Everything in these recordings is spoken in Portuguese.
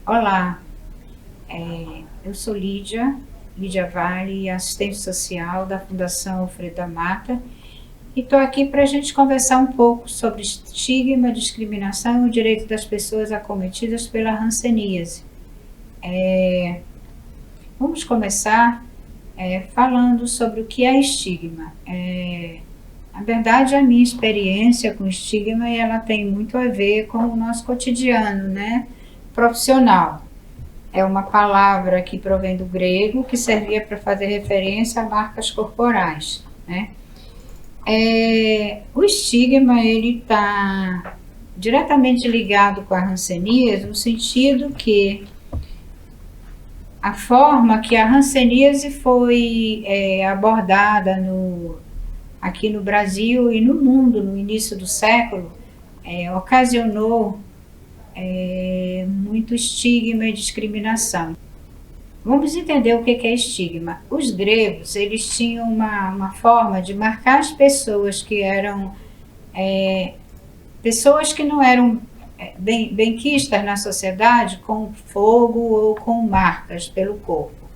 Olá, eu sou Lídia Vale, assistente social da Fundação Alfredo da Mata, e estou aqui para a gente conversar um pouco sobre estigma, discriminação e o direito das pessoas acometidas pela hanseníase. Vamos começar falando sobre o que é estigma. Na verdade, a minha experiência com estigma ela tem muito a ver com o nosso cotidiano, né, profissional. É uma palavra que provém do grego, que servia para fazer referência a marcas corporais, né? O estigma ele está diretamente ligado com a hanseníase, no sentido que a forma que a hanseníase foi abordada aqui no Brasil e no mundo no início do século ocasionou muito estigma e discriminação. Vamos entender o que é estigma. Os gregos eles tinham uma forma de marcar as pessoas que eram pessoas que não eram benquistas na sociedade com fogo ou com marcas pelo corpo.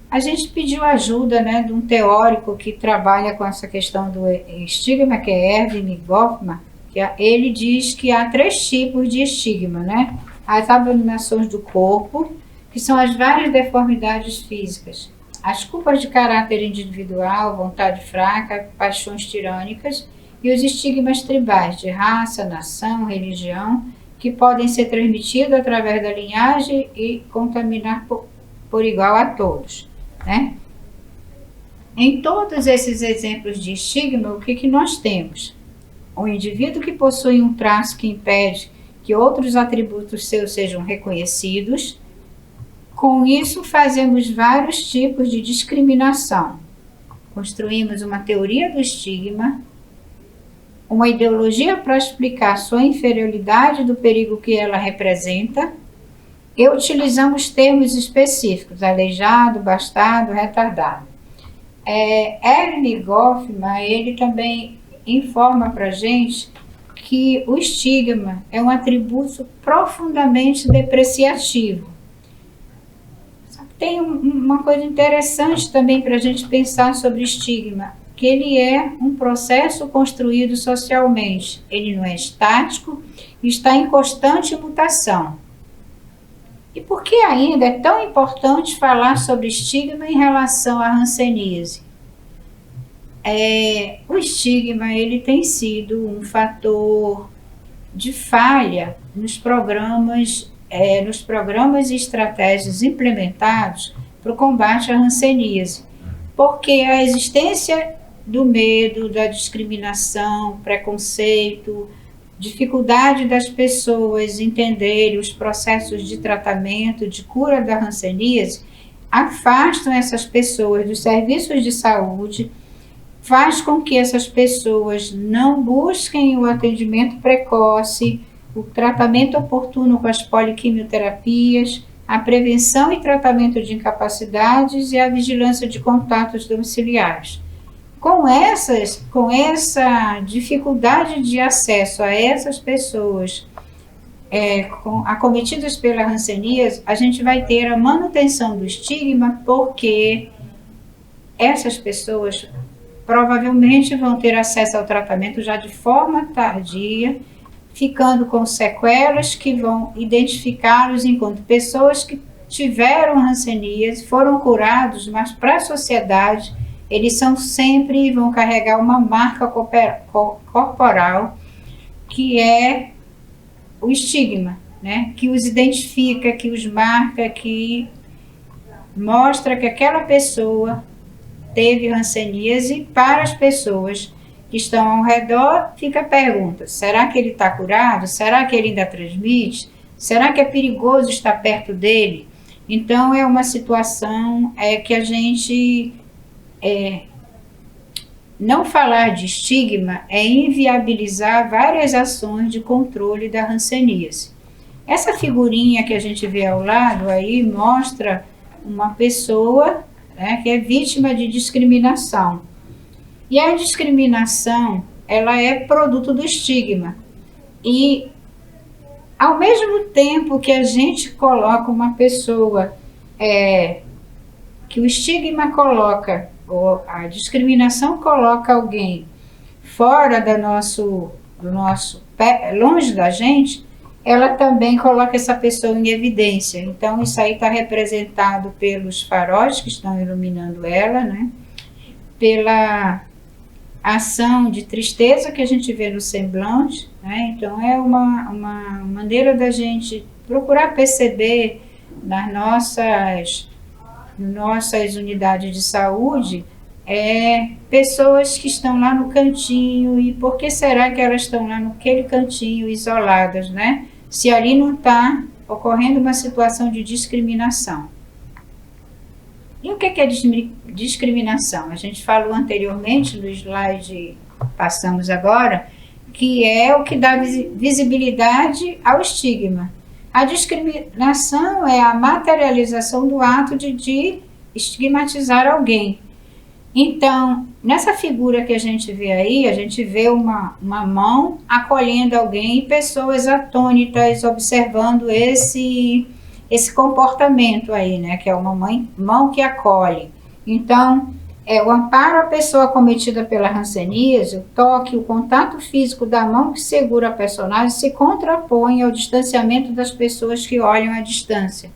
A gente pediu ajuda, né, de um teórico que trabalha com essa questão do estigma, que é Erwin Goffman, que ele diz que há 3 tipos de estigma, né? As abominações do corpo, que são as várias deformidades físicas, as culpas de caráter individual, vontade fraca, paixões tirânicas, e os estigmas tribais de raça, nação, religião, que podem ser transmitidos através da linhagem e contaminar por igual a todos, né? Em todos esses exemplos de estigma, o que nós temos? O indivíduo que possui um traço que impede que outros atributos seus sejam reconhecidos. Com isso, fazemos vários tipos de discriminação. Construímos uma teoria do estigma, uma ideologia para explicar sua inferioridade do perigo que ela representa, e utilizamos termos específicos, aleijado, bastardo, retardado. Erwin Goffman, ele também informa para a gente que o estigma é um atributo profundamente depreciativo. Tem uma coisa interessante também para a gente pensar sobre estigma, que ele é um processo construído socialmente. Ele não é estático, está em constante mutação. E por que ainda é tão importante falar sobre estigma em relação à hanseníase? O estigma ele tem sido um fator de falha nos programas e estratégias implementados para o combate à hanseníase, porque a existência do medo, da discriminação, preconceito, dificuldade das pessoas entenderem os processos de tratamento, de cura da hanseníase, afastam essas pessoas dos serviços de saúde, faz com que essas pessoas não busquem o atendimento precoce, o tratamento oportuno com as poliquimioterapias, a prevenção e tratamento de incapacidades e a vigilância de contatos domiciliares. Com essa dificuldade de acesso a essas pessoas acometidas pela hanseníase, a gente vai ter a manutenção do estigma, porque essas pessoas provavelmente vão ter acesso ao tratamento já de forma tardia, ficando com sequelas que vão identificá-los enquanto pessoas que tiveram hanseníase, foram curados, mas para a sociedade eles vão carregar uma marca corporal, que é o estigma, né? Que os identifica, que os marca, que mostra que aquela pessoa teve hanseníase. Para as pessoas que estão ao redor, fica a pergunta: será que ele está curado? Será que ele ainda transmite? Será que é perigoso estar perto dele? Então, é uma situação que a gente... não falar de estigma é inviabilizar várias ações de controle da hanseníase. Essa figurinha que a gente vê ao lado aí mostra uma pessoa, né, que é vítima de discriminação. E a discriminação, ela é produto do estigma. E Ao mesmo tempo que a gente coloca uma pessoa, que o estigma coloca, ou a discriminação coloca alguém fora do nosso pé, longe da gente, ela também coloca essa pessoa em evidência. Então, isso aí está representado pelos faróis que estão iluminando ela, né? Pela ação de tristeza que a gente vê no semblante, né? Então, é uma maneira da gente procurar perceber nas nossas unidades de saúde, pessoas que estão lá no cantinho, e por que será que elas estão lá naquele cantinho isoladas, né? Se ali não está ocorrendo uma situação de discriminação. E o que é discriminação? A gente falou anteriormente no slide, passamos agora, que é o que dá visibilidade ao estigma. A discriminação é a materialização do ato de estigmatizar alguém. Então, nessa figura que a gente vê aí, a gente vê uma mão acolhendo alguém e pessoas atônitas observando esse comportamento aí, né? Que é uma mão que acolhe. Então, o amparo à pessoa acometida pela hanseníase, o toque, o contato físico da mão que segura a personagem se contrapõe ao distanciamento das pessoas que olham à distância.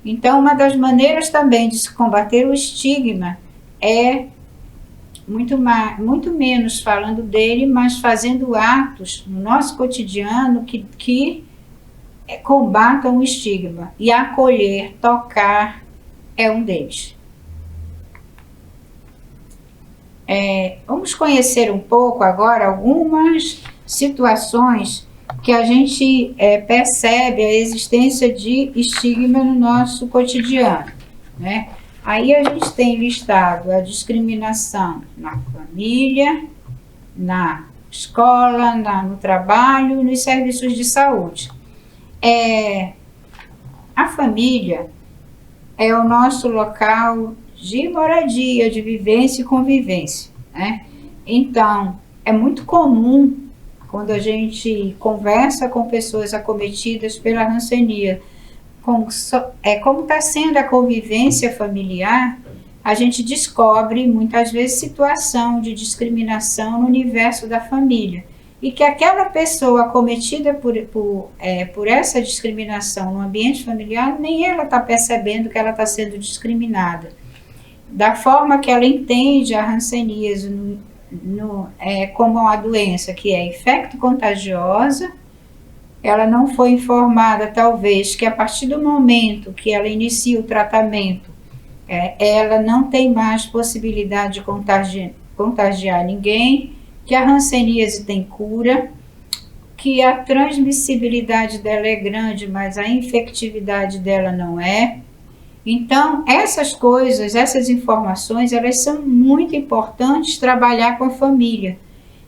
Então, uma das maneiras também de se combater o estigma é muito menos falando dele, mas fazendo atos no nosso cotidiano que combatam o estigma. E acolher, tocar, é um deles. Vamos conhecer um pouco agora algumas situações que a gente percebe a existência de estigma no nosso cotidiano, né? Aí a gente tem listado a discriminação na família, na escola, no trabalho, nos serviços de saúde. A família é o nosso local de moradia, de vivência e convivência, né? Então, é muito comum, quando a gente conversa com pessoas acometidas pela hanseníase, como está sendo a convivência familiar, a gente descobre muitas vezes situação de discriminação no universo da família, e que aquela pessoa acometida por essa discriminação no ambiente familiar, nem ela está percebendo que ela está sendo discriminada. Da forma que ela entende a hanseníase como uma doença que é infecto-contagiosa, ela não foi informada, talvez, que a partir do momento que ela inicia o tratamento, ela não tem mais possibilidade de contagiar ninguém, que a hanseníase tem cura, que a transmissibilidade dela é grande, mas a infectividade dela não é. Então, essas coisas, essas informações, elas são muito importantes trabalhar com a família.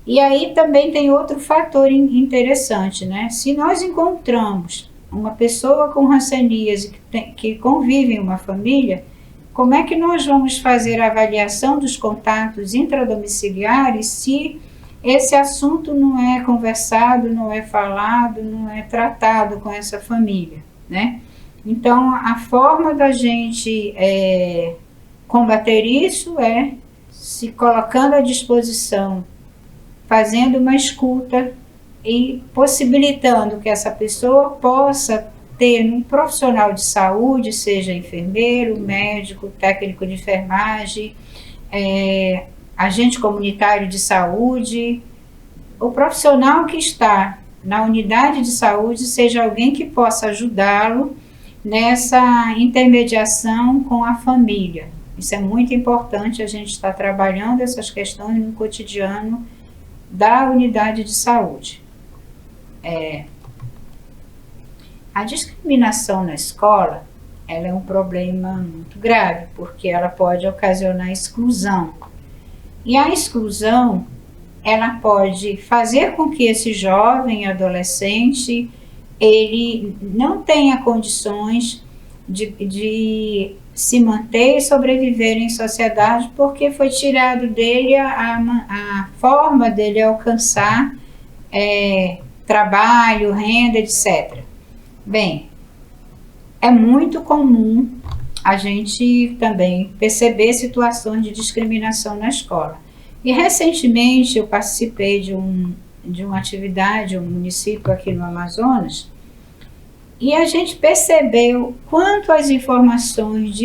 E aí também tem outro fator interessante, né? Se nós encontramos uma pessoa com hanseníase que convive em uma família, como é que nós vamos fazer a avaliação dos contatos intradomiciliares se esse assunto não é conversado, não é falado, não é tratado com essa família, né? Então, a forma da gente combater isso é se colocando à disposição, fazendo uma escuta e possibilitando que essa pessoa possa ter um profissional de saúde, seja enfermeiro, médico, técnico de enfermagem, agente comunitário de saúde, o profissional que está na unidade de saúde seja alguém que possa ajudá-lo nessa intermediação com a família. Isso é muito importante, a gente está trabalhando essas questões no cotidiano da unidade de saúde. A discriminação na escola, ela é um problema muito grave, porque ela pode ocasionar exclusão. E a exclusão, ela pode fazer com que esse jovem, adolescente, ele não tenha condições de se manter e sobreviver em sociedade, porque foi tirado dele a forma dele alcançar trabalho, renda, etc. Bem, é muito comum a gente também perceber situações de discriminação na escola. E recentemente eu participei de uma atividade, um município aqui no Amazonas, e a gente percebeu quanto as informações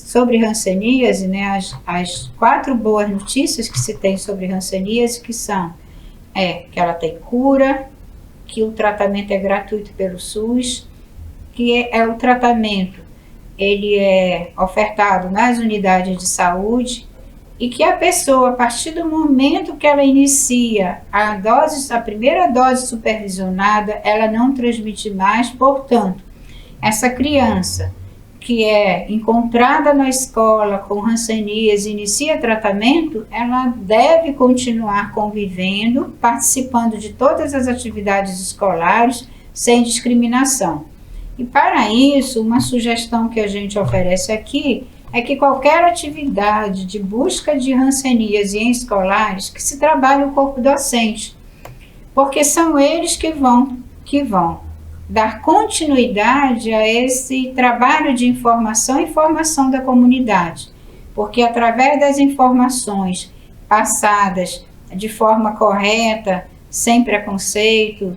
sobre hanseníase, né, as 4 boas notícias que se tem sobre hanseníase, que são que ela tem cura, que o tratamento é gratuito pelo SUS, que o tratamento ele é ofertado nas unidades de saúde e que a pessoa, a partir do momento que ela inicia a primeira dose supervisionada, ela não transmite mais. Portanto, essa criança que é encontrada na escola com hanseníase, inicia tratamento, ela deve continuar convivendo, participando de todas as atividades escolares, sem discriminação. E para isso, uma sugestão que a gente oferece aqui é que qualquer atividade de busca de hanseníase em escolares, que se trabalhe o corpo docente, porque são eles que vão dar continuidade a esse trabalho de informação e formação da comunidade, porque através das informações passadas de forma correta, sem preconceito,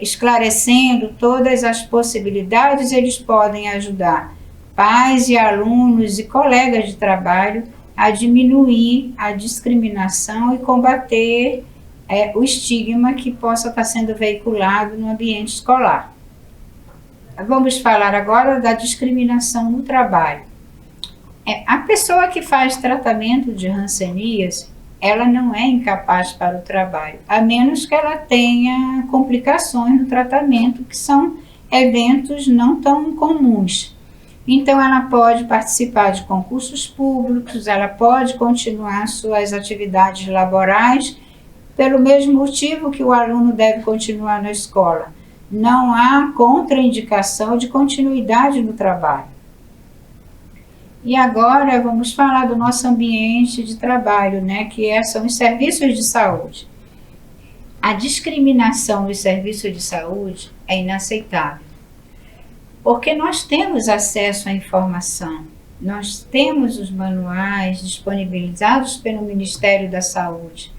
esclarecendo todas as possibilidades, eles podem ajudar pais e alunos e colegas de trabalho a diminuir a discriminação e combater o estigma que possa estar sendo veiculado no ambiente escolar. Vamos falar agora da discriminação no trabalho. A pessoa que faz tratamento de hanseníase, ela não é incapaz para o trabalho, a menos que ela tenha complicações no tratamento, que são eventos não tão comuns. Então, ela pode participar de concursos públicos, ela pode continuar suas atividades laborais, pelo mesmo motivo que o aluno deve continuar na escola. Não há contraindicação de continuidade no trabalho. E agora vamos falar do nosso ambiente de trabalho, né, que são os serviços de saúde. A discriminação nos serviços de saúde é inaceitável, porque nós temos acesso à informação, nós temos os manuais disponibilizados pelo Ministério da Saúde,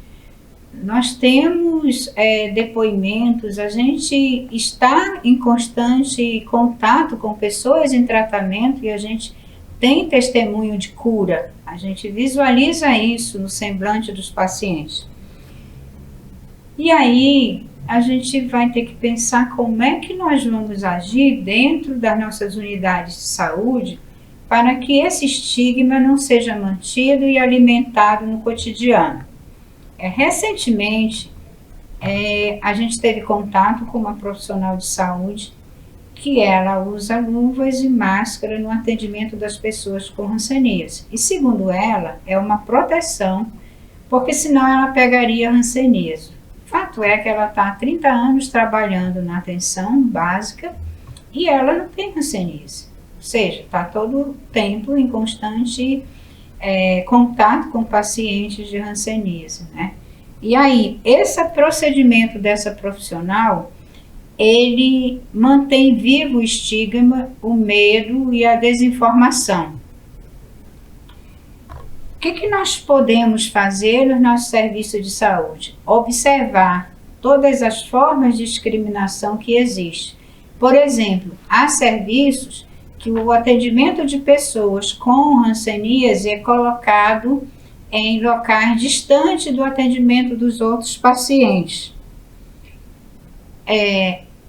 nós temos depoimentos, a gente está em constante contato com pessoas em tratamento e a gente tem testemunho de cura, a gente visualiza isso no semblante dos pacientes. E aí, a gente vai ter que pensar como é que nós vamos agir dentro das nossas unidades de saúde para que esse estigma não seja mantido e alimentado no cotidiano. Recentemente, a gente teve contato com uma profissional de saúde que ela usa luvas e máscara no atendimento das pessoas com hanseníase. E segundo ela, é uma proteção, porque senão ela pegaria hanseníase. Fato é que ela está há 30 anos trabalhando na atenção básica e ela não tem hanseníase. Ou seja, está todo o tempo em constante contato com pacientes de hanseníase, né? E aí, esse procedimento dessa profissional, ele mantém vivo o estigma, o medo e a desinformação. O que nós podemos fazer nos nossos serviços de saúde? Observar todas as formas de discriminação que existem. Por exemplo, há serviços que o atendimento de pessoas com hanseníase é colocado em locais distantes do atendimento dos outros pacientes.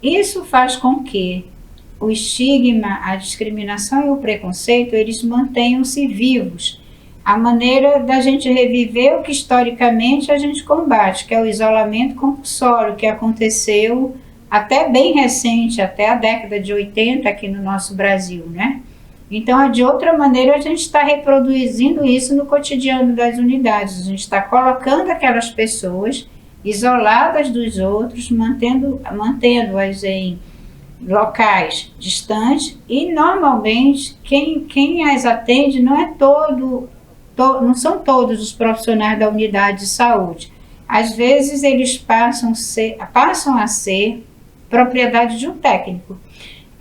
Isso faz com que o estigma, a discriminação e o preconceito, eles mantenham-se vivos. A maneira da gente reviver o que historicamente a gente combate, que é o isolamento compulsório, que aconteceu até bem recente, até a década de 80 aqui no nosso Brasil, né? Então, de outra maneira, a gente está reproduzindo isso no cotidiano das unidades. A gente está colocando aquelas pessoas isoladas dos outros, mantendo-as em locais distantes e, normalmente, quem as atende não são todos os profissionais da unidade de saúde. Às vezes, eles passam a ser propriedade de um técnico.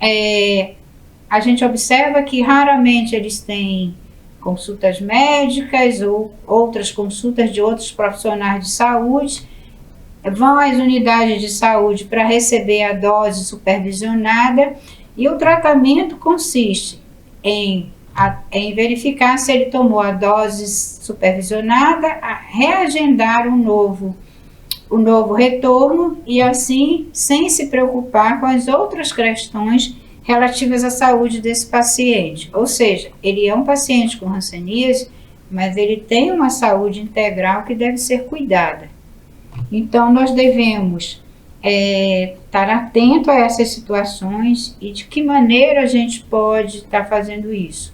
A gente observa que raramente eles têm consultas médicas ou outras consultas de outros profissionais de saúde, vão às unidades de saúde para receber a dose supervisionada, e o tratamento consiste em verificar se ele tomou a dose supervisionada, a reagendar o novo retorno, e assim, sem se preocupar com as outras questões relativas à saúde desse paciente. Ou seja, ele é um paciente com hanseníase, mas ele tem uma saúde integral que deve ser cuidada. Então, nós devemos estar atento a essas situações. E de que maneira a gente pode estar fazendo isso?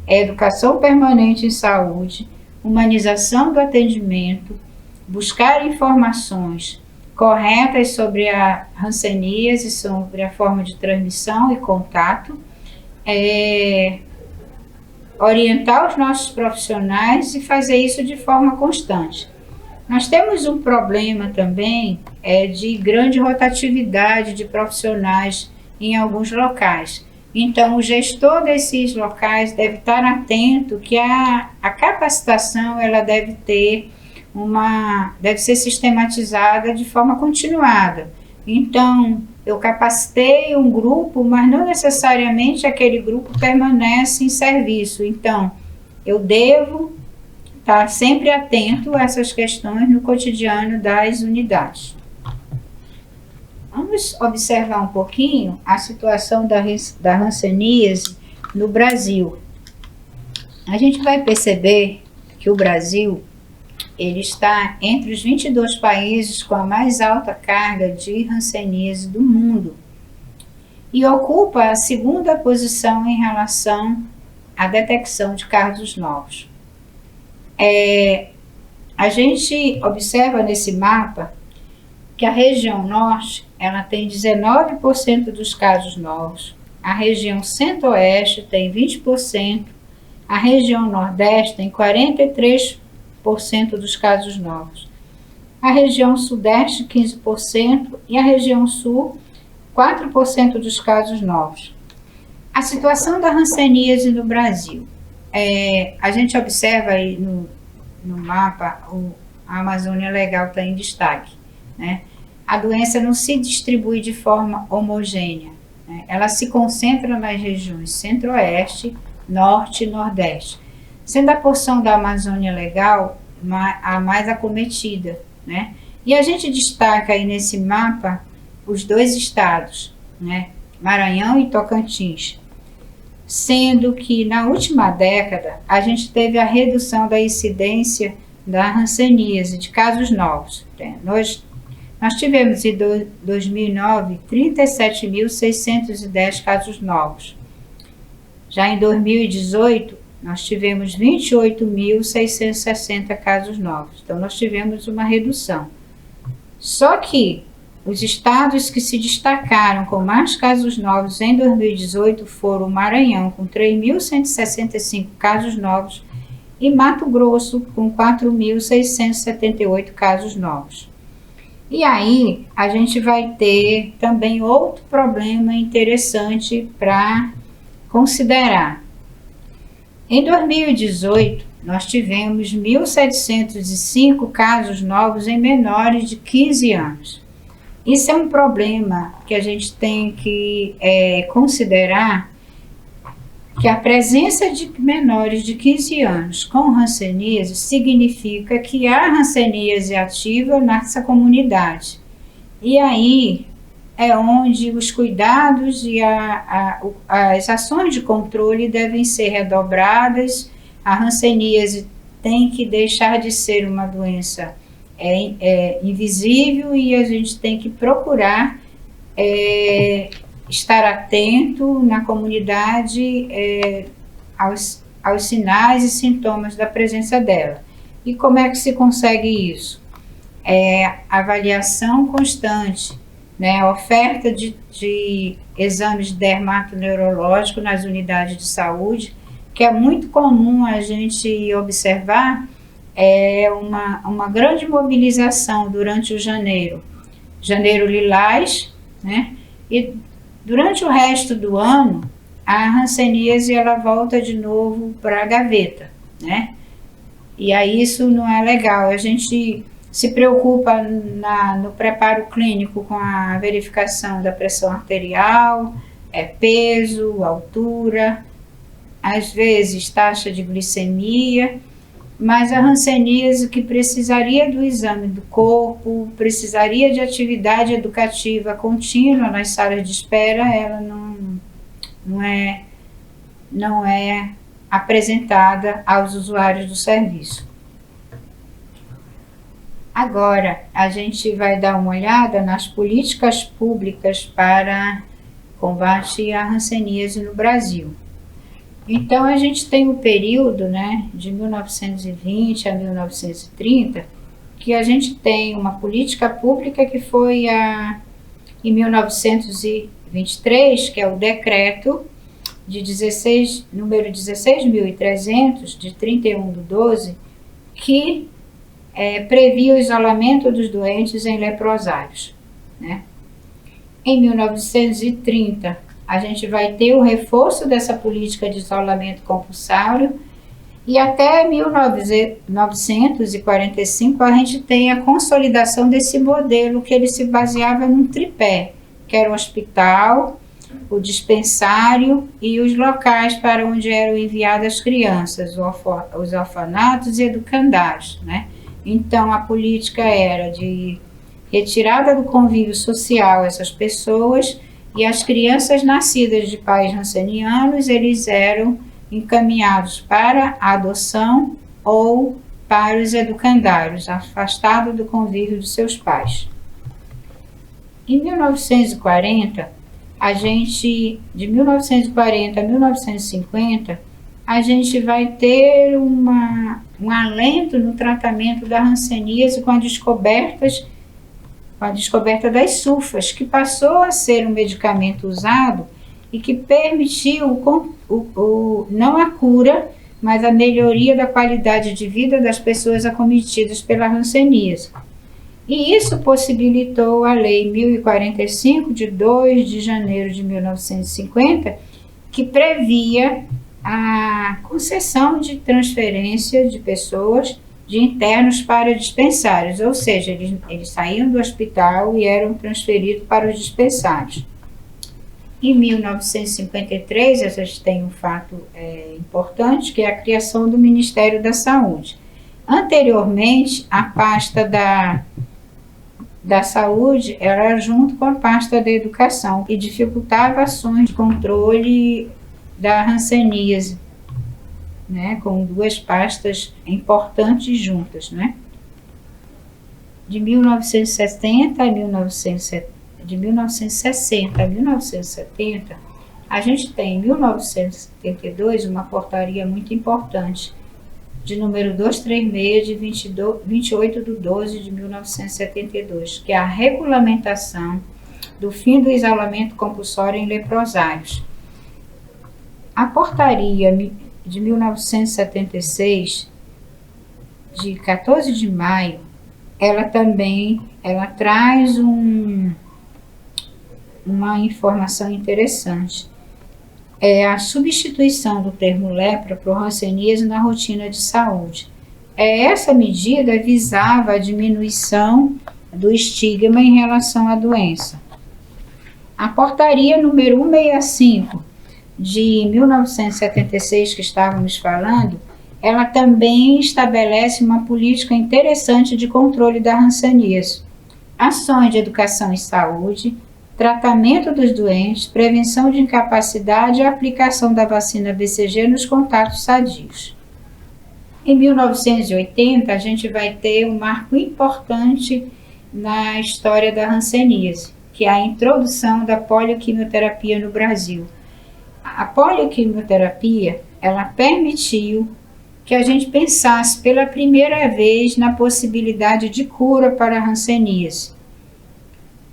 Educação permanente em saúde, humanização do atendimento, buscar informações corretas sobre a hanseníase, sobre a forma de transmissão e contato, orientar os nossos profissionais e fazer isso de forma constante. Nós temos um problema também de grande rotatividade de profissionais em alguns locais. Então, o gestor desses locais deve estar atento que a capacitação ela deve ser sistematizada de forma continuada. Então, eu capacitei um grupo, mas não necessariamente aquele grupo permanece em serviço. Então, eu devo estar sempre atento a essas questões no cotidiano das unidades. Vamos observar um pouquinho a situação da hanseníase no Brasil. A gente vai perceber que o Brasil ele está entre os 22 países com a mais alta carga de hanseníase do mundo e ocupa a segunda posição em relação à detecção de casos novos. A gente observa nesse mapa que a região norte ela tem 19% dos casos novos, a região centro-oeste tem 20%, a região nordeste tem 43% dos casos novos, a região sudeste 15% e a região sul 4% dos casos novos. A situação da hanseníase no Brasil, a gente observa aí no mapa, a Amazônia Legal está em destaque, né? A doença não se distribui de forma homogênea, né? Ela se concentra nas regiões centro-oeste, norte e nordeste, sendo a porção da Amazônia Legal a mais acometida, né? E a gente destaca aí nesse mapa os dois estados, né? Maranhão e Tocantins, sendo que na última década a gente teve a redução da incidência da hanseníase, de casos novos. Nós tivemos em 2009 37.610 casos novos. Já em 2018, nós tivemos 28.660 casos novos. Então, nós tivemos uma redução. Só que os estados que se destacaram com mais casos novos em 2018 foram o Maranhão, com 3.165 casos novos, e Mato Grosso, com 4.678 casos novos. E aí, a gente vai ter também outro problema interessante para considerar. Em 2018, nós tivemos 1.705 casos novos em menores de 15 anos. Isso é um problema que a gente tem que considerar, que a presença de menores de 15 anos com hanseníase significa que há hanseníase ativa nessa comunidade. E aí é onde os cuidados e as ações de controle devem ser redobradas. A hanseníase tem que deixar de ser uma doença invisível, e a gente tem que procurar estar atento na comunidade aos sinais e sintomas da presença dela. E como é que se consegue isso? Avaliação constante, né? Oferta de exames dermatoneurológicos nas unidades de saúde, que é muito comum a gente observar uma grande mobilização durante o janeiro lilás, né? E Durante o resto do ano, a hanseníase ela volta de novo para a gaveta, né? E aí isso não é legal. A gente se preocupa no preparo clínico com a verificação da pressão arterial, peso, altura, às vezes taxa de glicemia, mas a hanseníase que precisaria do exame do corpo, precisaria de atividade educativa contínua nas salas de espera, ela não é apresentada aos usuários do serviço. Agora, a gente vai dar uma olhada nas políticas públicas para combate à hanseníase no Brasil. Então, a gente tem o período, né, de 1920 a 1930, que a gente tem uma política pública que foi em 1923, que é o decreto número 16.300, de 31/12, que previa o isolamento dos doentes em leprosários, né? Em 1930, a gente vai ter o reforço dessa política de isolamento compulsório e até 1945 a gente tem a consolidação desse modelo que ele se baseava num tripé, que era o hospital, o dispensário e os locais para onde eram enviadas as crianças, os orfanatos e educandários, né? Então, a política era de retirada do convívio social essas pessoas, e as crianças nascidas de pais hansenianos, eles eram encaminhados para a adoção ou para os educandários, afastados do convívio dos seus pais. Em 1940, de 1940 a 1950, a gente vai ter um alento no tratamento da hanseníase com a descoberta das sulfas, que passou a ser um medicamento usado e que permitiu não a cura, mas a melhoria da qualidade de vida das pessoas acometidas pela hanseníase. E isso possibilitou a Lei 1045, de 2 de janeiro de 1950, que previa a concessão de transferência de pessoas, de internos para dispensários, ou seja, eles saíam do hospital e eram transferidos para os dispensários. Em 1953, a gente tem um fato importante, que é a criação do Ministério da Saúde. Anteriormente, a pasta da saúde era junto com a pasta da educação e dificultava ações de controle da hanseníase, né, com duas pastas importantes juntas, né? De 1960 a 1970, a gente tem em 1972 uma portaria muito importante, de número 236, de 28/12 de 1972, que é a regulamentação do fim do isolamento compulsório em leprosários. A portaria de 1976, de 14 de maio, ela traz uma informação interessante. É a substituição do termo lepra por hanseníase na rotina de saúde. Essa medida visava a diminuição do estigma em relação à doença. A portaria número 165, de 1976, que estávamos falando, ela também estabelece uma política interessante de controle da hanseníase, ações de educação e saúde, tratamento dos doentes, prevenção de incapacidade e aplicação da vacina BCG nos contatos sadios. Em 1980, a gente vai ter um marco importante na história da hanseníase, que é a introdução da polioquimioterapia no Brasil. A polioquimioterapia, ela permitiu que a gente pensasse pela primeira vez na possibilidade de cura para a hanseníase.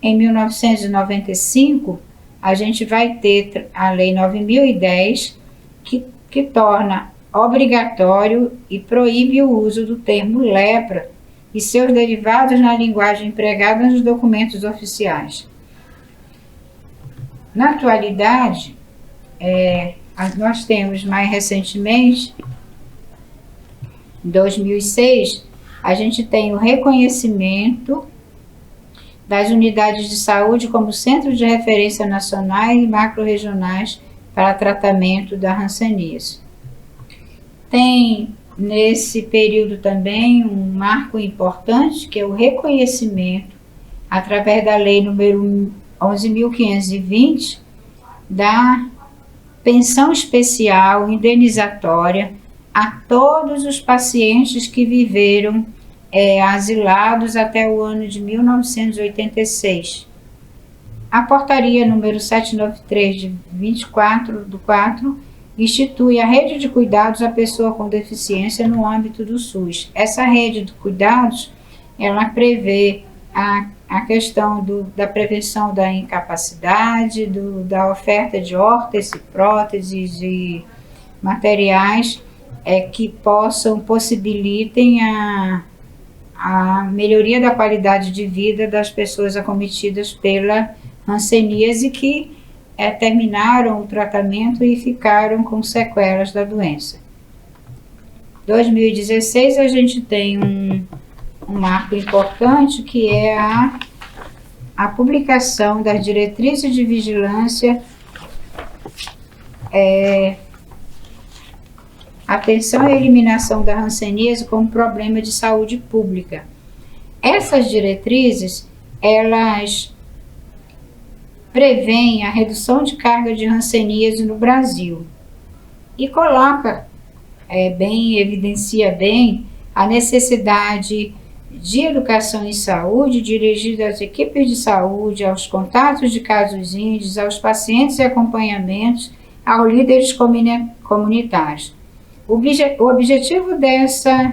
Em 1995, a gente vai ter a Lei 9.010, que torna obrigatório e proíbe o uso do termo lepra e seus derivados na linguagem empregada nos documentos oficiais. Na atualidade, nós temos mais recentemente, em 2006, a gente tem o reconhecimento das unidades de saúde como centro de referência nacionais e macro-regionais para tratamento da hanseníase. Tem nesse período também um marco importante, que é o reconhecimento, através da lei número 11.520, da pensão especial indenizatória a todos os pacientes que viveram asilados até o ano de 1986. A portaria número 793 de 24/4 institui a rede de cuidados à pessoa com deficiência no âmbito do SUS. Essa rede de cuidados, ela prevê a questão da prevenção da incapacidade, da oferta de órtese, próteses e materiais que possibilitem a melhoria da qualidade de vida das pessoas acometidas pela hanseníase que terminaram o tratamento e ficaram com sequelas da doença. Em 2016 a gente tem um marco importante, que é a publicação das diretrizes de vigilância, atenção e eliminação da hanseníase como problema de saúde pública. Essas diretrizes, elas prevêem a redução de carga de hanseníase no Brasil e evidencia bem a necessidade de educação em saúde dirigida às equipes de saúde, aos contatos de casos índices, aos pacientes e acompanhamentos, aos líderes comunitários. O objetivo dessa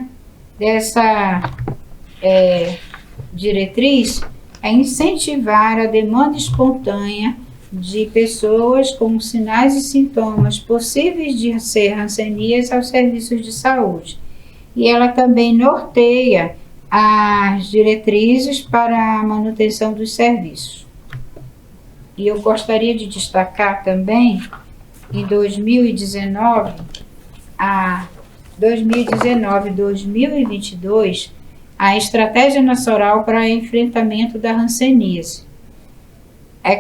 diretriz é incentivar a demanda espontânea de pessoas com sinais e sintomas possíveis de ser hanseníase aos serviços de saúde. E ela também norteia as diretrizes para a manutenção dos serviços. E eu gostaria de destacar também, em 2019 e 2022, a Estratégia Nacional para Enfrentamento da Hanseníase,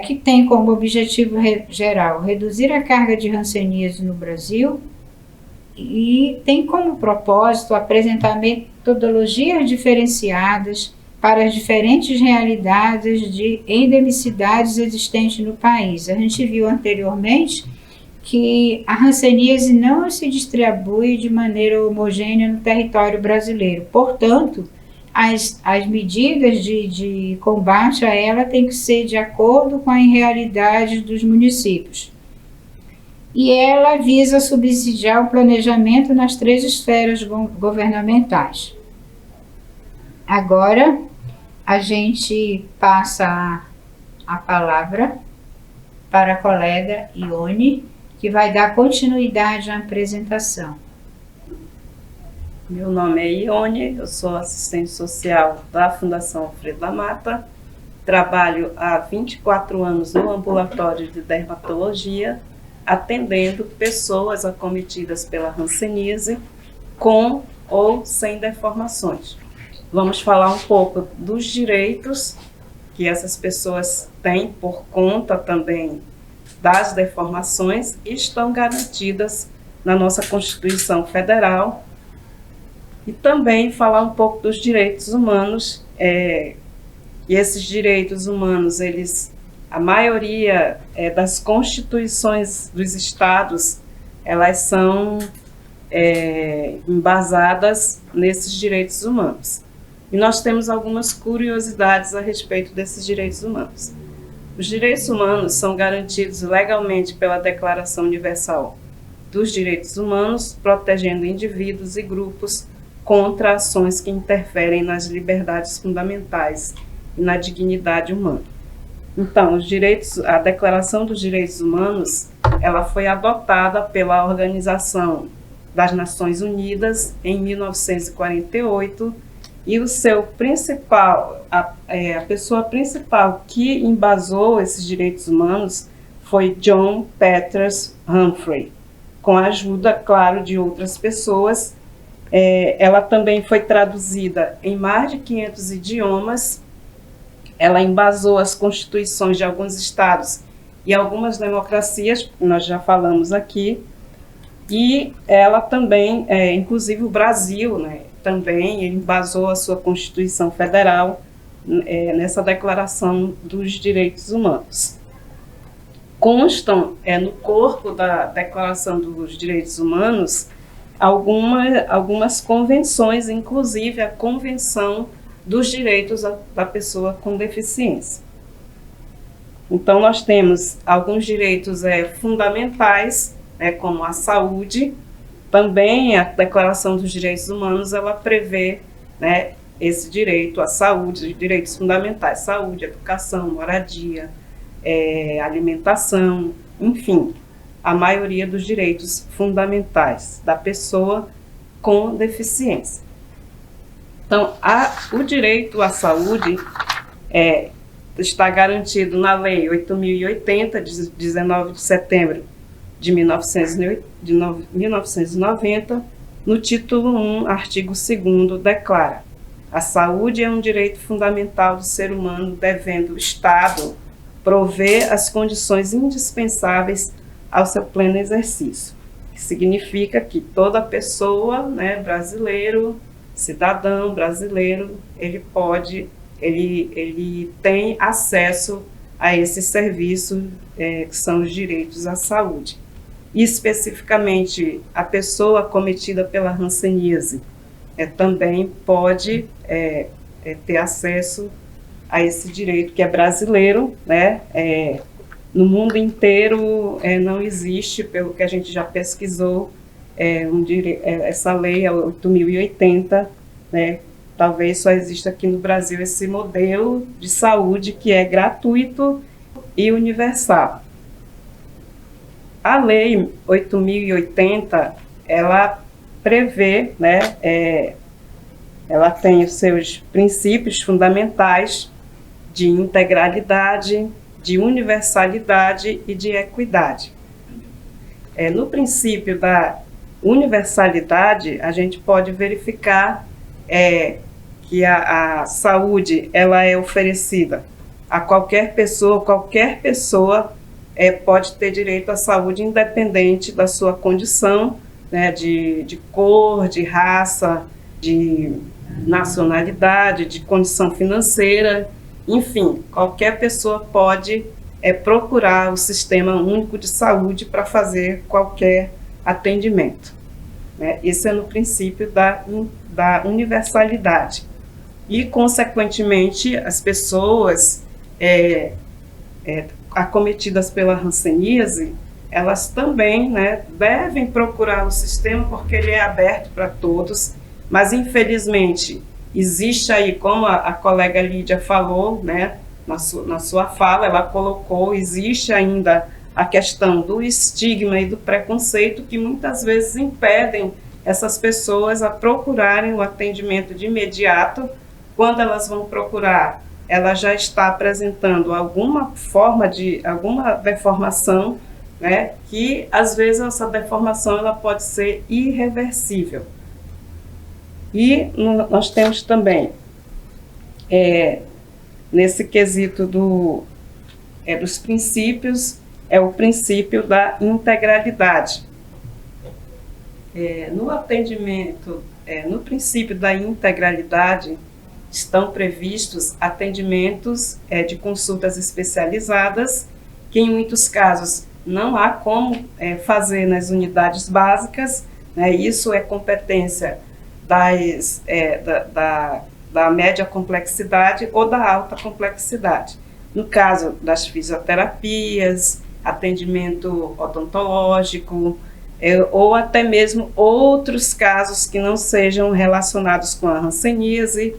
que tem como objetivo geral reduzir a carga de hanseníase no Brasil e tem como propósito apresentar metodologias diferenciadas para as diferentes realidades de endemicidades existentes no país. A gente viu anteriormente que a hanseníase não se distribui de maneira homogênea no território brasileiro. Portanto, as medidas de combate a ela têm que ser de acordo com a realidade dos municípios. E ela visa subsidiar o planejamento nas 3 esferas governamentais. Agora, a gente passa a palavra para a colega Ione, que vai dar continuidade à apresentação. Meu nome é Ione, eu sou assistente social da Fundação Alfredo da Mata, trabalho há 24 anos no ambulatório de dermatologia, atendendo pessoas acometidas pela hanseníase com ou sem deformações. Vamos falar um pouco dos direitos que essas pessoas têm por conta também das deformações e estão garantidas na nossa Constituição Federal, e também falar um pouco dos direitos humanos. E esses direitos humanos, a maioria das constituições dos estados, elas são embasadas nesses direitos humanos. E nós temos algumas curiosidades a respeito desses direitos humanos. Os direitos humanos são garantidos legalmente pela Declaração Universal dos Direitos Humanos, protegendo indivíduos e grupos contra ações que interferem nas liberdades fundamentais e na dignidade humana. Então, a Declaração dos Direitos Humanos, ela foi adotada pela Organização das Nações Unidas em 1948, e o seu a pessoa principal que embasou esses direitos humanos foi John Peters Humphrey, com a ajuda, claro, de outras pessoas. Ela também foi traduzida em mais de 500 idiomas. Ela embasou as constituições de alguns estados e algumas democracias, nós já falamos aqui, e ela também, inclusive o Brasil, né, também embasou a sua Constituição Federal nessa Declaração dos Direitos Humanos. Constam no corpo da Declaração dos Direitos Humanos algumas convenções, inclusive a Convenção dos Direitos da Pessoa com Deficiência. Então, nós temos alguns direitos fundamentais, como a saúde. Também a Declaração dos Direitos Humanos, ela prevê, esse direito à saúde, direitos fundamentais, saúde, educação, moradia, alimentação, enfim, a maioria dos direitos fundamentais da pessoa com deficiência. Então, o direito à saúde está garantido na Lei 8.080, de 19 de setembro de 1990, no título 1, artigo 2º, declara: a saúde é um direito fundamental do ser humano, devendo o Estado prover as condições indispensáveis ao seu pleno exercício. Que significa que toda pessoa, brasileiro, cidadão brasileiro, ele tem acesso a esse serviço, que são os direitos à saúde. E, especificamente, a pessoa acometida pela hanseníase também pode ter acesso a esse direito, que é brasileiro, no mundo inteiro não existe, pelo que a gente já pesquisou, essa lei, a 8.080, talvez só exista aqui no Brasil esse modelo de saúde que é gratuito e universal. A Lei 8.080, ela prevê, ela tem os seus princípios fundamentais de integralidade, de universalidade e de equidade. No princípio da universalidade, a gente pode verificar que a saúde ela é oferecida a qualquer pessoa pode ter direito à saúde independente da sua condição, de cor, de raça, de nacionalidade, de condição financeira, enfim, qualquer pessoa pode procurar o Sistema Único de Saúde para fazer qualquer atendimento. Esse é no princípio da universalidade. E, consequentemente, as pessoas acometidas pela hanseníase, elas também devem procurar o sistema, porque ele é aberto para todos, mas, infelizmente, existe aí, como a colega Lídia falou, na sua fala, ela colocou, existe ainda a questão do estigma e do preconceito que muitas vezes impedem essas pessoas a procurarem o atendimento de imediato. Quando elas vão procurar, ela já está apresentando alguma deformação, que às vezes essa deformação ela pode ser irreversível. E nós temos também, nesse quesito dos princípios, o princípio da integralidade. No atendimento, no princípio da integralidade, estão previstos atendimentos de consultas especializadas, que em muitos casos não há como fazer nas unidades básicas, isso é competência da média complexidade ou da alta complexidade. No caso das fisioterapias, atendimento odontológico, ou até mesmo outros casos que não sejam relacionados com a hanseníase,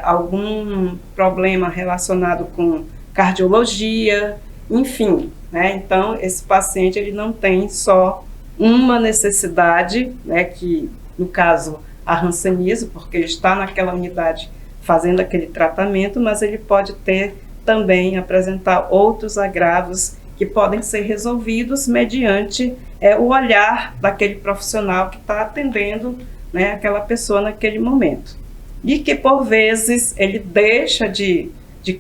algum problema relacionado com cardiologia, enfim, Então, esse paciente ele não tem só uma necessidade, que no caso a hanseníase, porque ele está naquela unidade fazendo aquele tratamento, mas ele pode ter também apresentar outros agravos que podem ser resolvidos mediante o olhar daquele profissional que está atendendo, né, aquela pessoa naquele momento. E que, por vezes, ele deixa de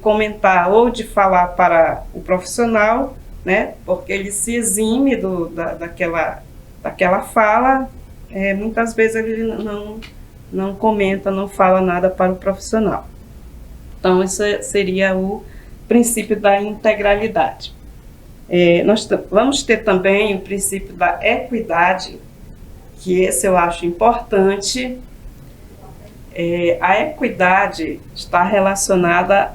comentar ou de falar para o profissional, né, porque ele se exime daquela fala, muitas vezes ele não comenta, não fala nada para o profissional. Então, isso seria o princípio da integralidade. Nós vamos ter também o princípio da equidade, que esse eu acho importante. A equidade está relacionada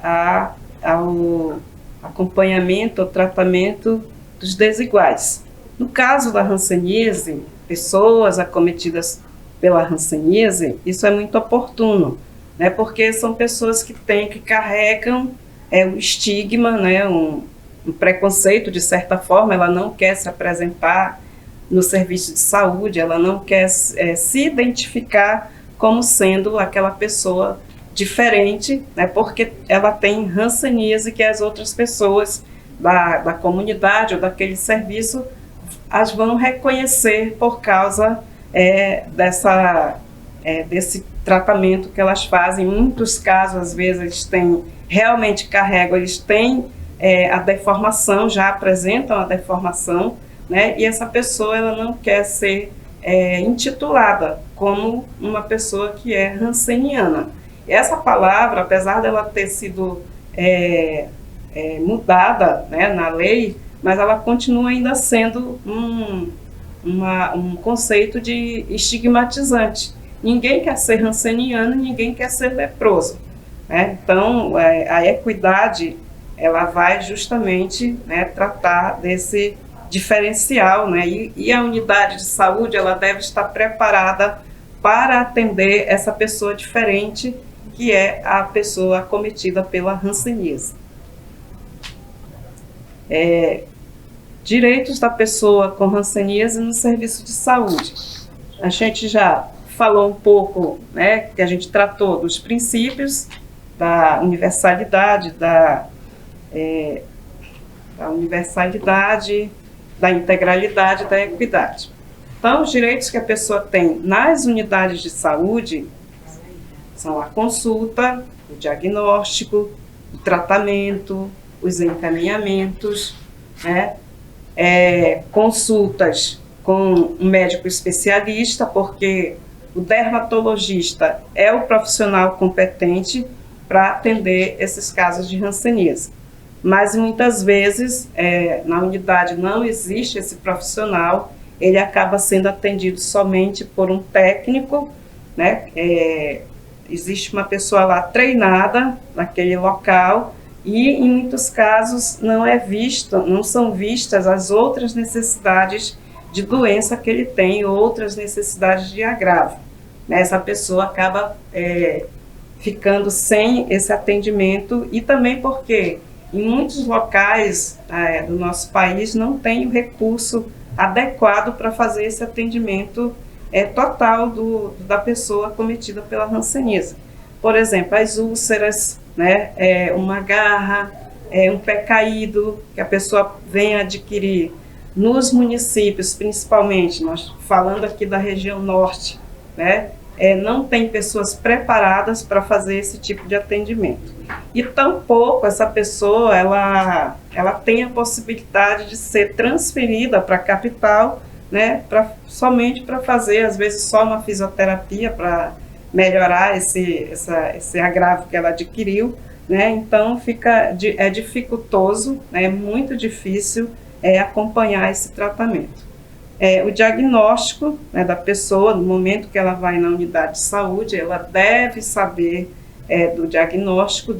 ao acompanhamento, ao tratamento dos desiguais. No caso da hanseníase, pessoas acometidas pela hanseníase, isso é muito oportuno, né, porque são pessoas que carregam o estigma, né, um preconceito, de certa forma. Ela não quer se apresentar no serviço de saúde, ela não quer se identificar como sendo aquela pessoa diferente, né, porque ela tem hanseníase que as outras pessoas da comunidade ou daquele serviço as vão reconhecer por causa desse tratamento que elas fazem. Em muitos casos, às vezes, eles realmente carregam, eles têm a deformação, já apresentam a deformação, né, e essa pessoa ela não quer ser intitulada como uma pessoa que é hanseniana. Essa palavra, apesar dela ter sido mudada, né, na lei, mas ela continua ainda sendo um conceito de estigmatizante. Ninguém quer ser hanseniano, ninguém quer ser leproso, né? Então, a equidade ela vai justamente, né, tratar desse diferencial, né? E a unidade de saúde ela deve estar preparada para atender essa pessoa diferente, que é a pessoa acometida pela hanseníase. Direitos da pessoa com hanseníase no serviço de saúde. A gente já falou um pouco, né, que a gente tratou dos princípios da universalidade, da integralidade, da equidade. Então, os direitos que a pessoa tem nas unidades de saúde são a consulta, o diagnóstico, o tratamento, os encaminhamentos, né? Consultas com um médico especialista, porque o dermatologista é o profissional competente para atender esses casos de hanseníase. Mas muitas vezes na unidade não existe esse profissional, ele acaba sendo atendido somente por um técnico, né? Existe uma pessoa lá treinada naquele local e em muitos casos não são vistas as outras necessidades de doença que ele tem, outras necessidades de agravo. Essa pessoa acaba ficando sem esse atendimento, e também porque em muitos locais do nosso país não tem o recurso adequado para fazer esse atendimento total da pessoa acometida pela hanseníase. Por exemplo, as úlceras, né, uma garra, um pé caído, que a pessoa vem adquirir nos municípios, principalmente, nós falando aqui da região norte, né, não tem pessoas preparadas para fazer esse tipo de atendimento. E tampouco essa pessoa ela tem a possibilidade de ser transferida para a capital, né, somente para fazer, às vezes, só uma fisioterapia para melhorar esse agravo que ela adquiriu, né? Então é dificultoso, né, é muito difícil acompanhar esse tratamento. O diagnóstico, né, da pessoa, no momento que ela vai na unidade de saúde, ela deve saber do diagnóstico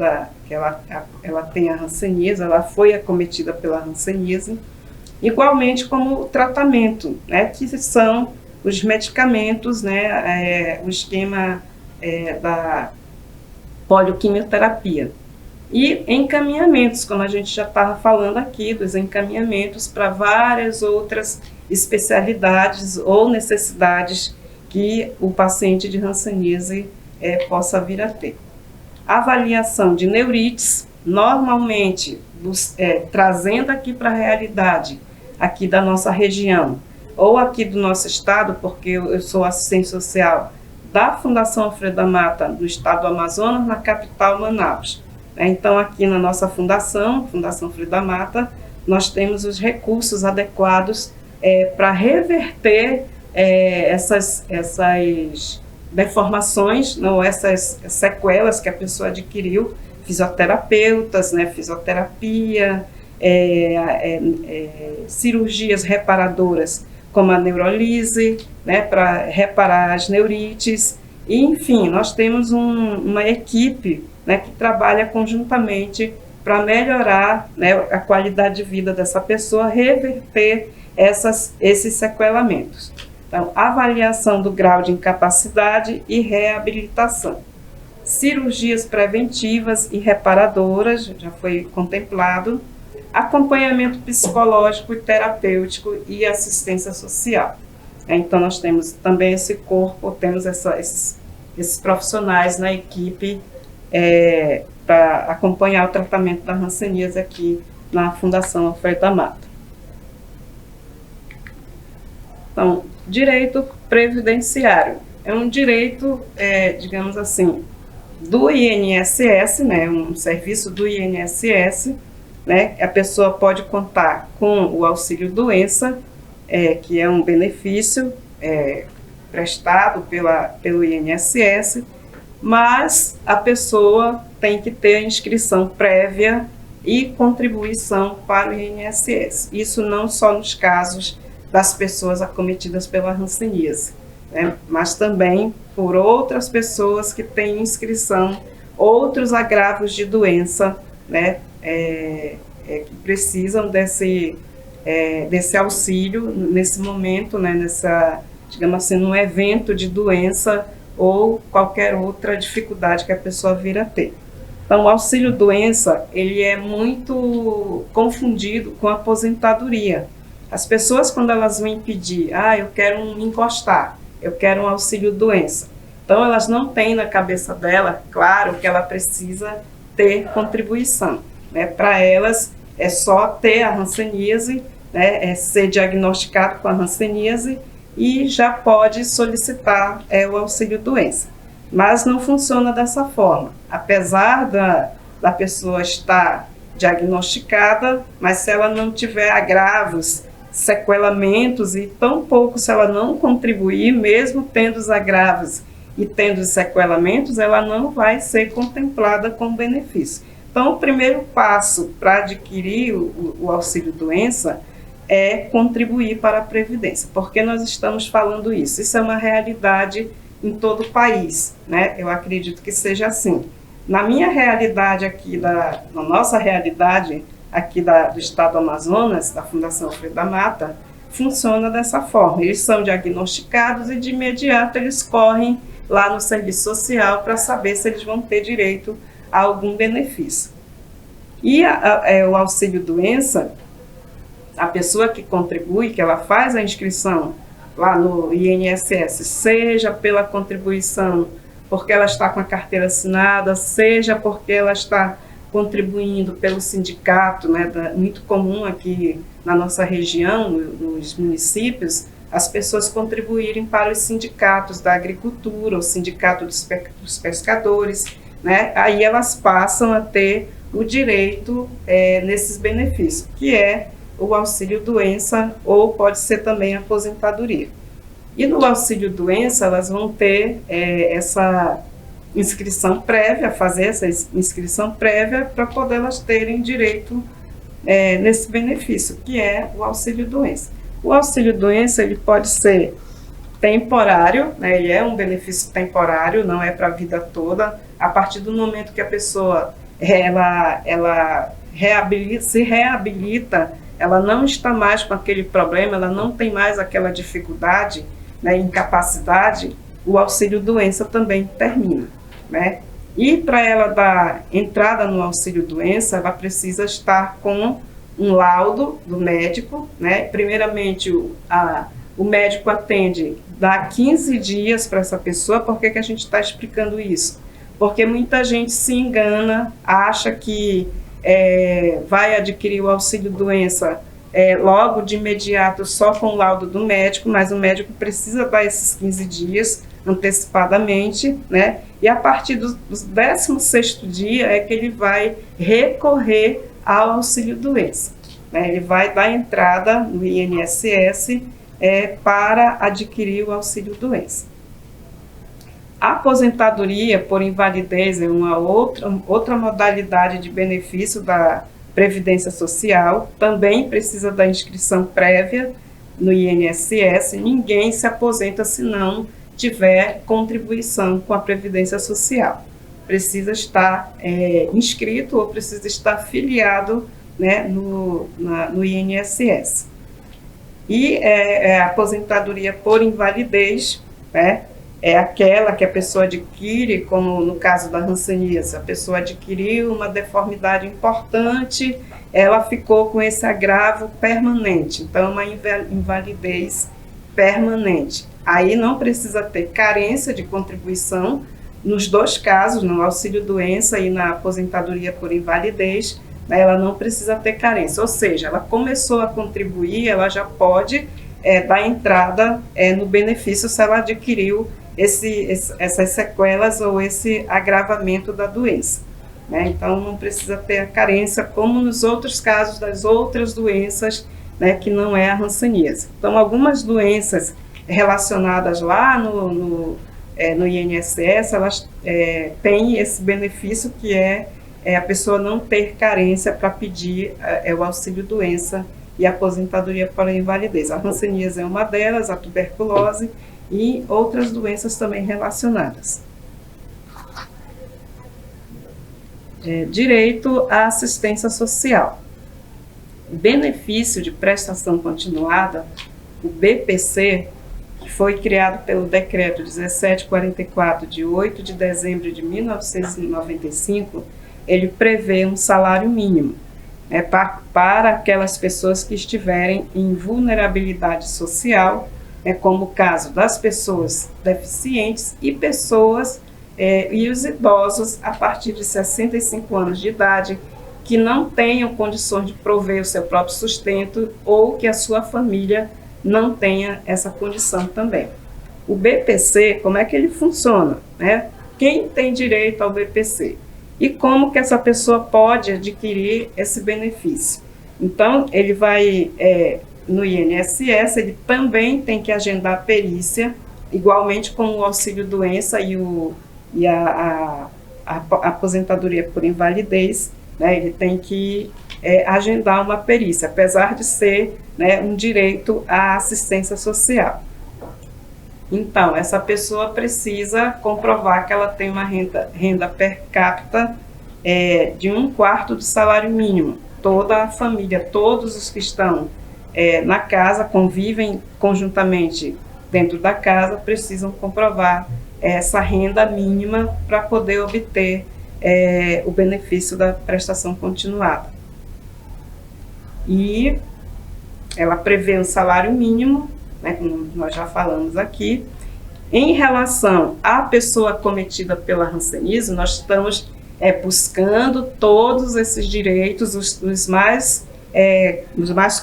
que ela tem a hanseníase, ela foi acometida pela hanseníase, igualmente como o tratamento, né, que são os medicamentos, né, o esquema da polioquimioterapia. E encaminhamentos, como a gente já estava falando aqui, dos encaminhamentos para várias outras especialidades ou necessidades que o paciente de hanseníase possa vir a ter. A avaliação de neurites, normalmente, trazendo aqui para a realidade, aqui da nossa região, ou aqui do nosso estado, porque eu sou assistente social da Fundação Alfredo da Mata, no estado do Amazonas, na capital Manaus. Então, aqui na nossa Fundação Alfredo da Mata, nós temos os recursos adequados para reverter essas deformações, não, essas sequelas que a pessoa adquiriu, fisioterapeutas, né, fisioterapia, cirurgias reparadoras, como a neurolise, né, para reparar as neurites. E, enfim, nós temos uma equipe, né, que trabalha conjuntamente para melhorar, né, a qualidade de vida dessa pessoa, reverter esses sequelamentos. Então, avaliação do grau de incapacidade e reabilitação. Cirurgias preventivas e reparadoras, já foi contemplado. Acompanhamento psicológico e terapêutico e assistência social. Então, nós temos também esse corpo, temos esses profissionais na equipe para acompanhar o tratamento da hanseníase aqui na Fundação Alfredo da Mata. Então, direito previdenciário. É um direito, digamos assim, do INSS, né, um serviço do INSS, né, a pessoa pode contar com o auxílio-doença, que é um benefício prestado pelo INSS, mas a pessoa tem que ter a inscrição prévia e contribuição para o INSS. Isso não só nos casos das pessoas acometidas pela hanseníase, né, mas também por outras pessoas que têm inscrição, outros agravos de doença, né, que precisam desse auxílio nesse momento, né, digamos assim, num evento de doença ou qualquer outra dificuldade que a pessoa vir a ter. Então, o auxílio-doença, ele é muito confundido com a aposentadoria. As pessoas, quando elas vêm pedir, eu quero me encostar, eu quero um auxílio-doença. Então, elas não têm na cabeça dela, claro, que ela precisa ter contribuição, né? Para elas, é só ter a hanseníase, né? Ser diagnosticado com a hanseníase e já pode solicitar o auxílio-doença. Mas não funciona dessa forma. Apesar da pessoa estar diagnosticada, mas se ela não tiver agravos, sequelamentos, e tampouco se ela não contribuir, mesmo tendo os agravos e tendo os sequelamentos, ela não vai ser contemplada com benefício. Então, o primeiro passo para adquirir o auxílio-doença é contribuir para a Previdência. Por que nós estamos falando isso? Isso é uma realidade em todo o país, né? Eu acredito que seja assim. Na minha realidade aqui, na nossa realidade aqui do estado do Amazonas, da Fundação Alfredo da Mata, funciona dessa forma. Eles são diagnosticados e de imediato eles correm lá no serviço social para saber se eles vão ter direito a algum benefício. E o auxílio-doença, a pessoa que contribui, que ela faz a inscrição lá no INSS, seja pela contribuição porque ela está com a carteira assinada, seja porque ela está contribuindo pelo sindicato, né, muito comum aqui na nossa região, nos municípios, as pessoas contribuírem para os sindicatos da agricultura, o sindicato dos pescadores, né, aí elas passam a ter o direito nesses benefícios, que é o auxílio-doença ou pode ser também a aposentadoria. E no auxílio-doença elas vão ter essa inscrição prévia, fazer essa inscrição prévia para poder elas terem direito nesse benefício, que é o auxílio-doença. O auxílio-doença ele pode ser temporário, né? Ele é um benefício temporário, não é para a vida toda. A partir do momento que a pessoa se reabilita, ela não está mais com aquele problema, ela não tem mais aquela dificuldade, né, incapacidade, o auxílio-doença também termina, né? E para ela dar entrada no auxílio-doença, ela precisa estar com um laudo do médico, né? Primeiramente, o médico atende, dá 15 dias para essa pessoa. Por que a gente está explicando isso? porque muita gente se engana, acha que vai adquirir o auxílio-doença logo de imediato só com o laudo do médico, mas o médico precisa dar esses 15 dias antecipadamente, né? E a partir do 16º dia é que ele vai recorrer ao auxílio-doença, né? Ele vai dar entrada no INSS para adquirir o auxílio-doença. A aposentadoria por invalidez é uma outra modalidade de benefício da Previdência Social, também precisa da inscrição prévia no INSS. Ninguém se aposenta se não tiver contribuição com a Previdência Social. Precisa estar inscrito ou precisa estar filiado, né, no INSS. E a aposentadoria por invalidez, né, é aquela que a pessoa adquire, como no caso da hanseníase, a pessoa adquiriu uma deformidade importante, ela ficou com esse agravo permanente, então uma invalidez permanente. Aí não precisa ter carência de contribuição, nos dois casos, no auxílio-doença e na aposentadoria por invalidez, ela não precisa ter carência, ou seja, ela começou a contribuir, ela já pode dar entrada no benefício se ela adquiriu essas sequelas ou esse agravamento da doença, né? Então não precisa ter a carência como nos outros casos das outras doenças, né, que não é a hanseníase. Então algumas doenças relacionadas lá no INSS, elas têm esse benefício que é a pessoa não ter carência para pedir o auxílio-doença e a aposentadoria por invalidez. A hanseníase é uma delas, a tuberculose e outras doenças também relacionadas. Direito à assistência social. Benefício de prestação continuada, o BPC, que foi criado pelo Decreto 1744, de 8 de dezembro de 1995, ele prevê um salário mínimo para aquelas pessoas que estiverem em vulnerabilidade social, como o caso das pessoas deficientes e e os idosos a partir de 65 anos de idade que não tenham condições de prover o seu próprio sustento ou que a sua família não tenha essa condição também. O BPC, como é que ele funciona, né? Quem tem direito ao BPC? E como que essa pessoa pode adquirir esse benefício? Então, ele vai no INSS, ele também tem que agendar perícia, igualmente como o auxílio-doença e a aposentadoria por invalidez, né? Ele tem que agendar uma perícia, apesar de ser, né, um direito à assistência social. Então, essa pessoa precisa comprovar que ela tem uma renda per capita de 1/4 do salário mínimo. Toda a família, todos os que estão na casa, convivem conjuntamente dentro da casa, precisam comprovar essa renda mínima para poder obter o benefício da prestação continuada. E ela prevê um salário mínimo, né, como nós já falamos aqui. Em relação à pessoa acometida pela hanseníase, nós estamos buscando todos esses direitos, os mais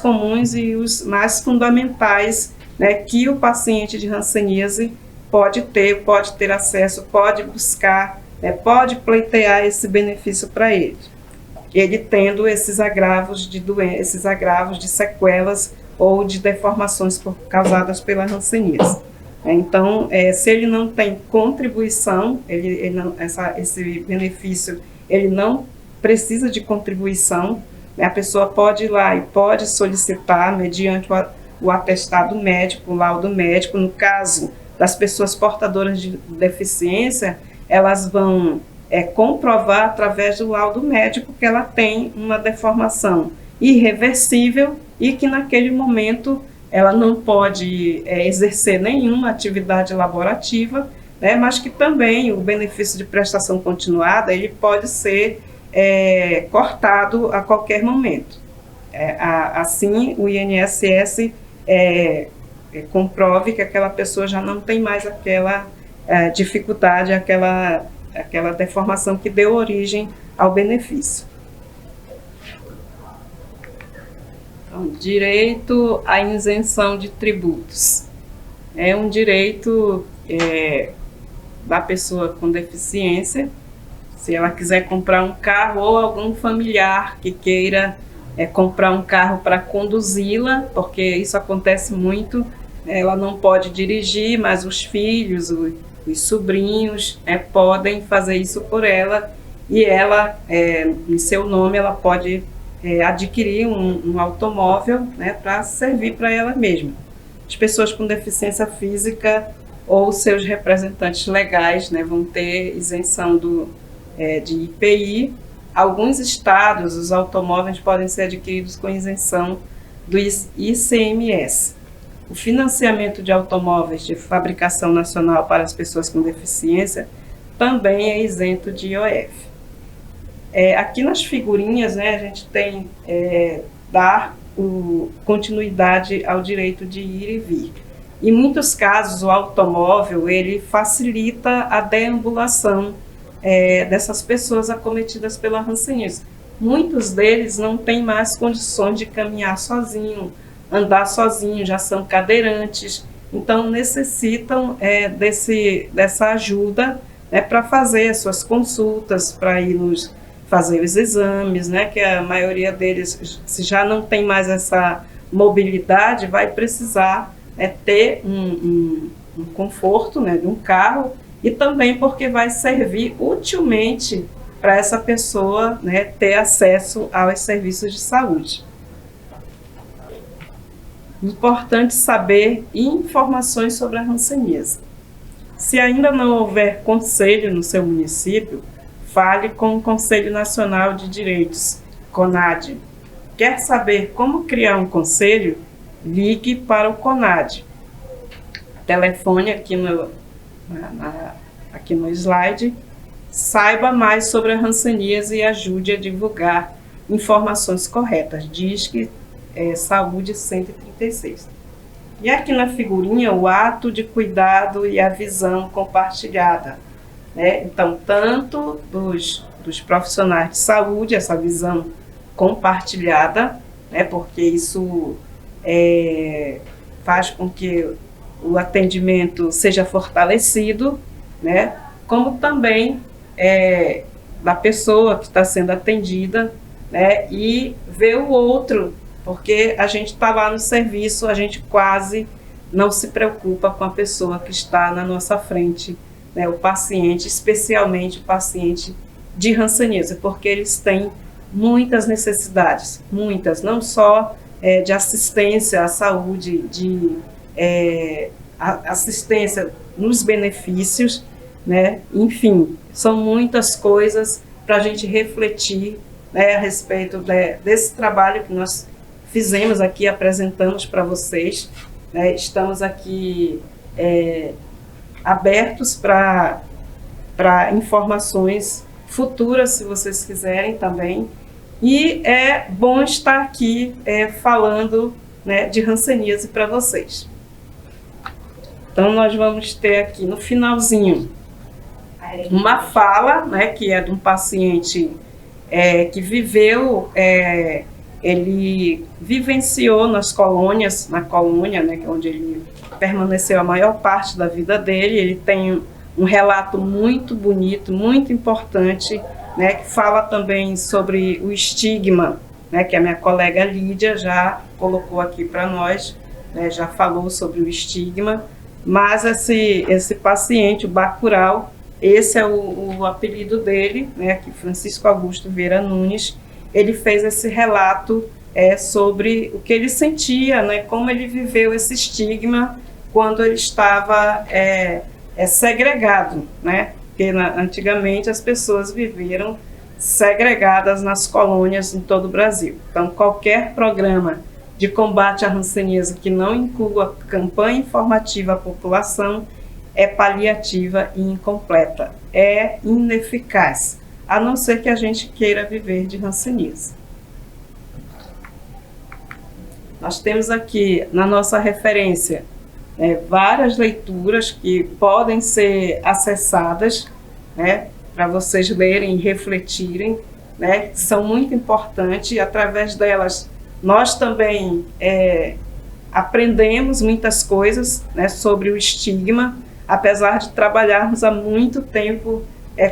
comuns e os mais fundamentais, né, que o paciente de hanseníase pode ter acesso, pode buscar, né, pode pleitear esse benefício para ele. Ele tendo esses agravos de sequelas ou de deformações causadas pela hanseníase. Então, se ele não tem contribuição, esse benefício, ele não precisa de contribuição, né? A pessoa pode ir lá e pode solicitar, mediante o atestado médico, o laudo médico. No caso das pessoas portadoras de deficiência, elas vão comprovar através do laudo médico que ela tem uma deformação irreversível e que naquele momento ela não pode exercer nenhuma atividade laborativa, né, mas que também o benefício de prestação continuada ele pode ser cortado a qualquer momento. Assim, o INSS comprove que aquela pessoa já não tem mais aquela dificuldade, aquela aquela deformação que deu origem ao benefício. Então, direito à isenção de tributos. É um direito da pessoa com deficiência, se ela quiser comprar um carro ou algum familiar que queira comprar um carro para conduzi-la, porque isso acontece muito, ela não pode dirigir, mas os filhos, os sobrinhos podem fazer isso por ela, e ela, em seu nome, ela pode adquirir um automóvel, né, para servir para ela mesma. As pessoas com deficiência física ou seus representantes legais, né, vão ter isenção de IPI. Alguns estados, os automóveis podem ser adquiridos com isenção do ICMS. O financiamento de automóveis de fabricação nacional para as pessoas com deficiência também é isento de IOF. Aqui nas figurinhas, né, a gente tem dar continuidade ao direito de ir e vir. Em muitos casos, o automóvel ele facilita a deambulação dessas pessoas acometidas pela hanseníase. Muitos deles não têm mais condições de caminhar sozinho, andar sozinho, já são cadeirantes, então necessitam dessa ajuda, né, para fazer as suas consultas, para ir fazer os exames, né, que a maioria deles, se já não tem mais essa mobilidade, vai precisar ter um conforto, né, de um carro, e também porque vai servir utilmente para essa pessoa, né, ter acesso aos serviços de saúde. Importante saber informações sobre a hanseníase. Se ainda não houver conselho no seu município, fale com o Conselho Nacional de Direitos, CONAD. Quer saber como criar um conselho? Ligue para o CONAD. Telefone aqui no slide. Saiba mais sobre a hanseníase e ajude a divulgar informações corretas. Disque Saúde 136. E aqui na figurinha, o ato de cuidado e a visão compartilhada. Então, tanto dos profissionais de saúde, essa visão compartilhada, né, porque isso faz com que o atendimento seja fortalecido, né, como também da pessoa que está sendo atendida, né, e ver o outro, porque a gente está lá no serviço, a gente quase não se preocupa com a pessoa que está na nossa frente, né, o paciente, especialmente o paciente de hanseníase, porque eles têm muitas necessidades, muitas, não só de assistência à saúde, de assistência nos benefícios, né, enfim, são muitas coisas para a gente refletir, né, a respeito desse trabalho que nós fizemos aqui, apresentamos para vocês, né, estamos aqui abertos para informações futuras, se vocês quiserem também. E é bom estar aqui falando, né, de hanseníase para vocês. Então, nós vamos ter aqui no finalzinho uma fala, né, que é de um paciente que viveu, ele vivenciou nas colônias, na colônia, né, onde ele permaneceu a maior parte da vida dele. Ele tem um relato muito bonito, muito importante, né, que fala também sobre o estigma, né, que a minha colega Lídia já colocou aqui para nós, né, já falou sobre o estigma, mas esse paciente, o Bacurau, esse é o apelido dele, né, que Francisco Augusto Vieira Nunes, ele fez esse relato sobre o que ele sentia, né, como ele viveu esse estigma quando ele estava segregado, né? Porque antigamente as pessoas viveram segregadas nas colônias em todo o Brasil. Então, qualquer programa de combate à hanseníase que não inclua campanha informativa à população é paliativa e incompleta, é ineficaz, a não ser que a gente queira viver de hanseníase. Nós temos aqui na nossa referência várias leituras que podem ser acessadas, né, para vocês lerem e refletirem, né? São muito importantes e através delas nós também aprendemos muitas coisas, né, sobre o estigma, apesar de trabalharmos há muito tempo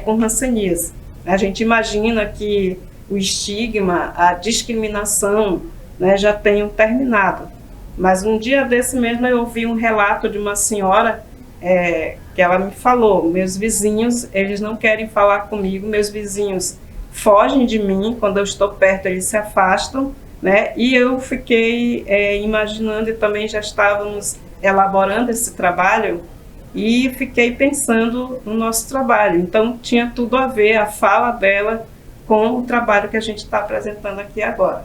com hanseníase. A gente imagina que o estigma, a discriminação, né, já tenham terminado. Mas um dia desse mesmo eu ouvi um relato de uma senhora que ela me falou: meus vizinhos, eles não querem falar comigo, meus vizinhos fogem de mim, quando eu estou perto eles se afastam, né? E eu fiquei imaginando, e também já estávamos elaborando esse trabalho, e fiquei pensando no nosso trabalho. Então tinha tudo a ver a fala dela com o trabalho que a gente está apresentando aqui agora.